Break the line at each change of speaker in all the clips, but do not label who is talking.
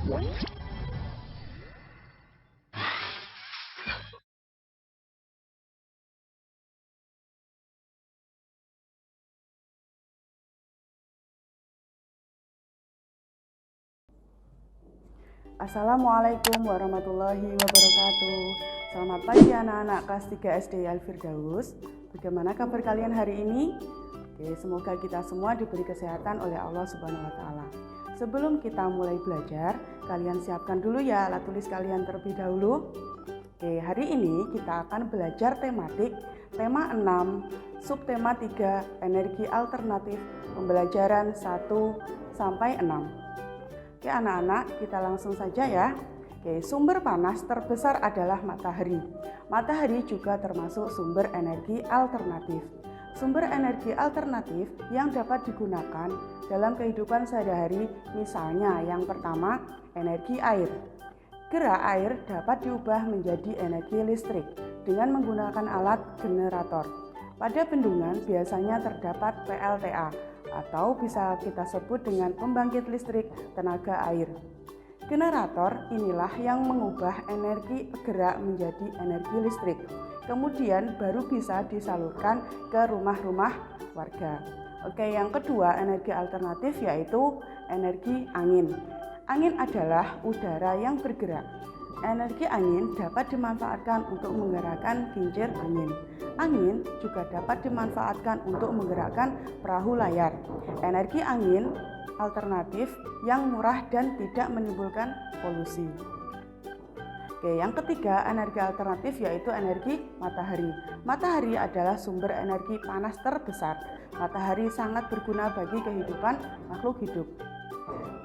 Assalamualaikum warahmatullahi wabarakatuh. Selamat pagi anak-anak kelas 3 SD Al-Firdaus. Bagaimana kabar kalian hari ini? Semoga kita semua diberi kesehatan oleh Allah Subhanahu wa taala. Sebelum kita mulai belajar, kalian siapkan dulu ya alat tulis kalian terlebih dahulu. Hari ini kita akan belajar tematik tema 6, subtema 3, energi alternatif, pembelajaran 1 sampai 6. Anak-anak, kita langsung saja ya. Sumber panas terbesar adalah matahari. Matahari juga termasuk sumber energi alternatif. Sumber energi alternatif yang dapat digunakan dalam kehidupan sehari-hari, misalnya yang pertama, energi air. Gerak air dapat diubah menjadi energi listrik dengan menggunakan alat generator. Pada bendungan biasanya terdapat PLTA atau bisa kita sebut dengan pembangkit listrik tenaga air. Generator inilah yang mengubah energi gerak menjadi energi listrik. Kemudian baru bisa disalurkan ke rumah-rumah warga. Yang kedua energi alternatif yaitu energi angin. Angin adalah udara yang bergerak. Energi angin dapat dimanfaatkan untuk menggerakkan kincir angin. Angin juga dapat dimanfaatkan untuk menggerakkan perahu layar. Energi angin alternatif yang murah dan tidak menimbulkan polusi. Yang ketiga, energi alternatif yaitu energi matahari. Matahari adalah sumber energi panas terbesar. Matahari sangat berguna bagi kehidupan makhluk hidup.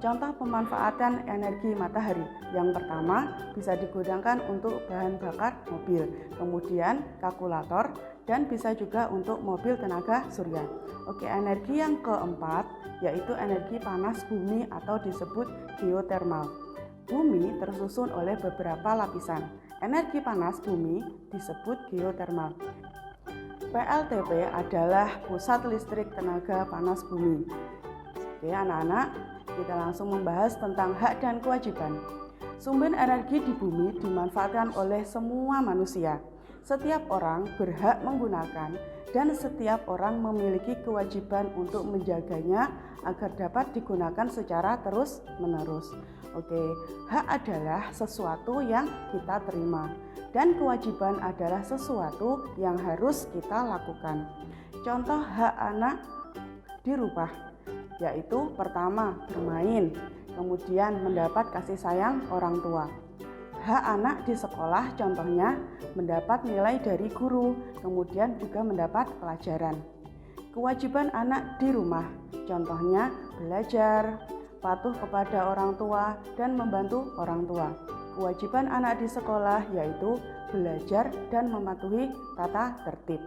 Contoh pemanfaatan energi matahari. Yang pertama, bisa digunakan untuk bahan bakar mobil, kemudian kalkulator, dan bisa juga untuk mobil tenaga surya. Energi yang keempat yaitu energi panas bumi atau disebut geotermal. Bumi tersusun oleh beberapa lapisan. Energi panas bumi disebut geotermal. PLTP adalah pusat listrik tenaga panas bumi. Anak-anak, kita langsung membahas tentang hak dan kewajiban. Sumber energi di bumi dimanfaatkan oleh semua manusia. Setiap orang berhak menggunakan dan setiap orang memiliki kewajiban untuk menjaganya agar dapat digunakan secara terus-menerus. Hak adalah sesuatu yang kita terima dan kewajiban adalah sesuatu yang harus kita lakukan. Contoh hak anak dirubah, yaitu pertama bermain, kemudian mendapat kasih sayang orang tua. Hak anak di sekolah contohnya mendapat nilai dari guru, kemudian juga mendapat pelajaran. Kewajiban anak di rumah contohnya belajar, patuh kepada orang tua, dan membantu orang tua. Kewajiban anak di sekolah yaitu belajar dan mematuhi tata tertib.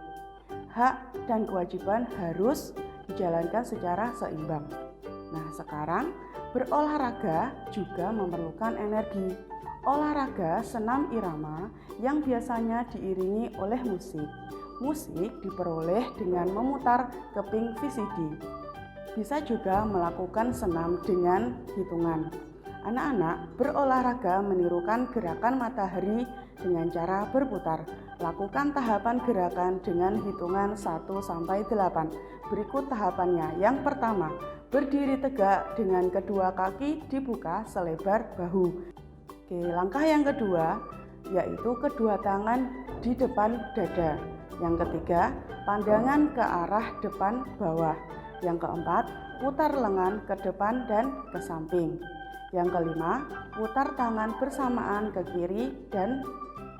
Hak dan kewajiban harus dijalankan secara seimbang. Sekarang berolahraga juga memerlukan energi. Olahraga senam irama yang biasanya diiringi oleh musik. Musik diperoleh dengan memutar keping VCD. Bisa juga melakukan senam dengan hitungan. Anak-anak berolahraga menirukan gerakan matahari dengan cara berputar. Lakukan tahapan gerakan dengan hitungan 1-8. Berikut tahapannya. Yang pertama, berdiri tegak dengan kedua kaki dibuka selebar bahu. Langkah yang kedua yaitu kedua tangan di depan dada. Yang ketiga, pandangan ke arah depan bawah. Yang keempat, putar lengan ke depan dan ke samping. Yang kelima, putar tangan bersamaan ke kiri dan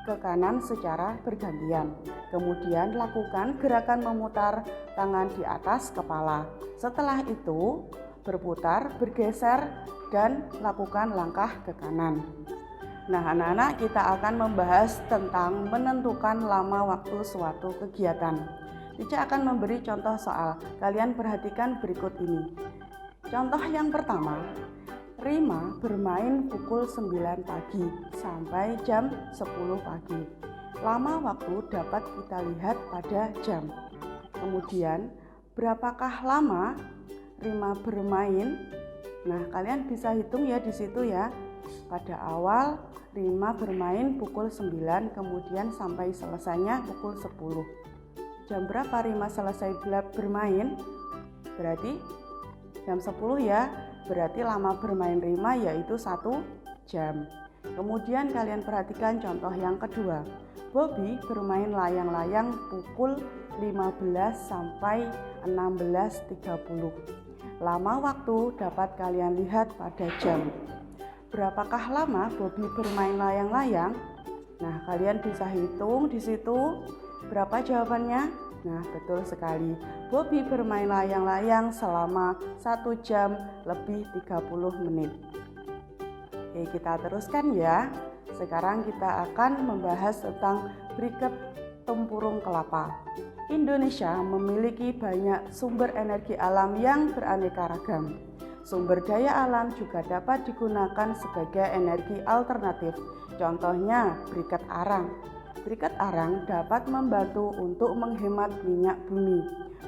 ke kanan secara bergantian. Kemudian lakukan gerakan memutar tangan di atas kepala. Setelah itu, berputar, bergeser, dan lakukan langkah ke kanan. Anak-anak, kita akan membahas tentang menentukan lama waktu suatu kegiatan. Cica akan memberi contoh soal. Kalian perhatikan berikut ini. Contoh yang pertama, Rima bermain pukul 9 pagi sampai jam 10 pagi. Lama waktu dapat kita lihat pada jam. Kemudian, berapakah lama Rima bermain? Kalian bisa hitung ya di situ ya. pada awal Rima bermain pukul 9, kemudian sampai selesainya pukul 10. Jam berapa Rima selesai bermain? Berarti jam 10 ya, berarti lama bermain Rima yaitu 1 jam. Kemudian kalian perhatikan contoh yang kedua. Bobby bermain layang-layang pukul 15 sampai 16.30. Lama waktu dapat kalian lihat pada jam. Berapakah lama Bobby bermain layang-layang? Nah, kalian bisa hitung di situ. Berapa jawabannya? Nah, betul sekali. Bobby bermain layang-layang selama 1 jam lebih 30 menit. Oke, kita teruskan ya. Sekarang kita akan membahas tentang briket tempurung kelapa. Indonesia memiliki banyak sumber energi alam yang beraneka ragam. Sumber daya alam juga dapat digunakan sebagai energi alternatif. Contohnya briket arang. Briket arang dapat membantu untuk menghemat minyak bumi.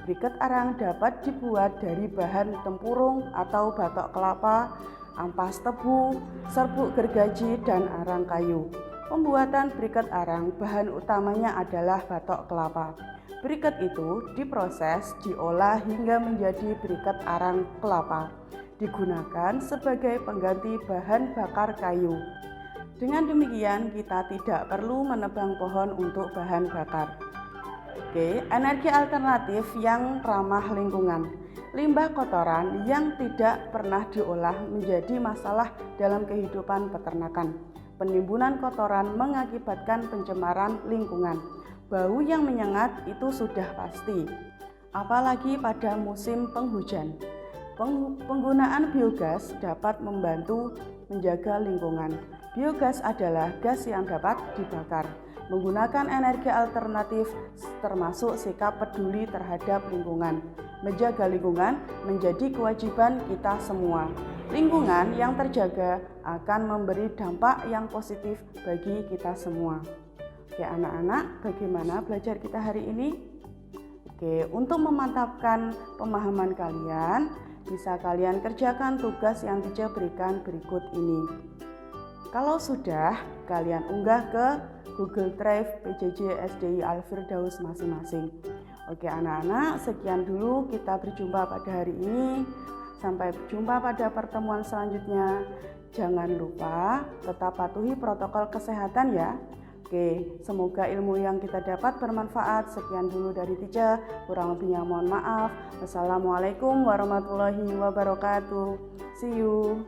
Briket arang dapat dibuat dari bahan tempurung atau batok kelapa, ampas tebu, serbuk gergaji, dan arang kayu. Pembuatan briket arang bahan utamanya adalah batok kelapa. Briket itu diproses, diolah hingga menjadi briket arang kelapa. Digunakan sebagai pengganti bahan bakar kayu. Dengan demikian, kita tidak perlu menebang pohon untuk bahan bakar. Oke, energi alternatif yang ramah lingkungan. Limbah kotoran yang tidak pernah diolah menjadi masalah dalam kehidupan peternakan. Penimbunan kotoran mengakibatkan pencemaran lingkungan. Bau yang menyengat itu sudah pasti, apalagi pada musim penghujan. Penggunaan biogas dapat membantu menjaga lingkungan. Biogas adalah gas yang dapat dibakar. Menggunakan energi alternatif termasuk sikap peduli terhadap lingkungan. Menjaga lingkungan menjadi kewajiban kita semua. Lingkungan yang terjaga akan memberi dampak yang positif bagi kita semua. Oke anak-anak, bagaimana belajar kita hari ini? Oke, untuk memantapkan pemahaman kalian, bisa kalian kerjakan tugas yang teacher berikan berikut ini. Kalau sudah, kalian unggah ke Google Drive PJJ SDI Al-Firdaus masing-masing. Oke anak-anak, sekian dulu kita berjumpa pada hari ini. Sampai jumpa pada pertemuan selanjutnya. Jangan lupa tetap patuhi protokol kesehatan ya. Oke, semoga ilmu yang kita dapat bermanfaat. Sekian dulu dari teacher, kurang lebihnya mohon maaf. Wassalamualaikum warahmatullahi wabarakatuh. See you.